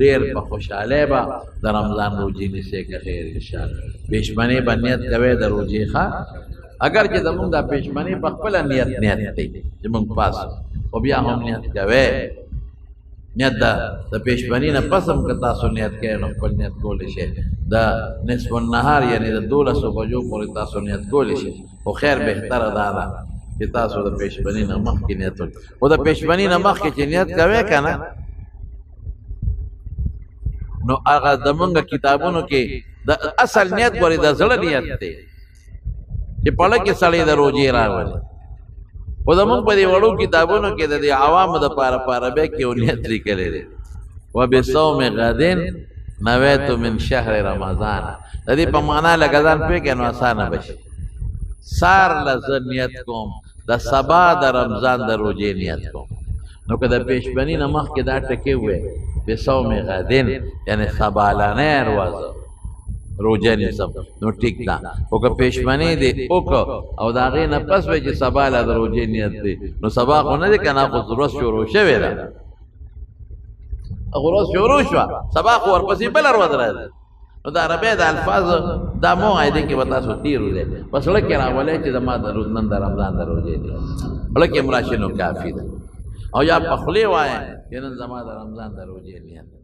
ډېر په خوشحالۍ به د رمضان روجې نیسئ که خیر انشاءالله پېشمنۍ به نیت کوئ د روجې ښه اگر چې زمونږ دا پېشمنۍ په خپله نیت دی چې مونږ پاس خو بیا هم نیت کوئ نیت د پېشمنۍ نه پس هم که تاسو نیت کوئ نو خپل نیت کولی شئ د نصف النهار یعنې د 12 بجو پورې تاسو نیت کولی شئ خو خیر بهتره دا ده چې تاسو د پېشمنۍ نه مخکې نیت وکړئ خو د پېشمنۍ نه مخکې چې نیت کوئ که نه نو هغه زمونږ کتابونو کې د اصل نیت ګورې د زړه نیت دی چې پړه کې سړی د روجې راولي خو زمونږ په دې وړو کتابونو کې د دې عوامو دپاره په عربۍ کې یو نیت لیکلی دی وبصوم غد نویت من شهر رمضان د دې په معنا لکه ځان پوهېږئ نو اسانه به شي سار له زه نیت کوم د سبا د رمضان د روجې نیت کوم نو که د پېشمنۍ نه مخکې دا ټکې ووایې بصوم غدین یعنی سبالانه روزه روجه نیسم نو ټیک ده خو که پېشمنۍ دې وکړه او د هغې نه پس وایي چې سبا له د روجې نیت دی نو سبا خو نه دی که نه خو ورځ شروع شوې ده ورځ شروع شوه سبا خو ورپسې بله ورځ راځي نو د عربۍ د الفاظ دا مو عایدې کې به تاسو تېرو دی په زړه کې راولئ چې زما نن د رمضان د روجې دی زړه کې هم راشي نو کافي ده او یا په خولې وایه چې نن زما د رمضان د روجې نیت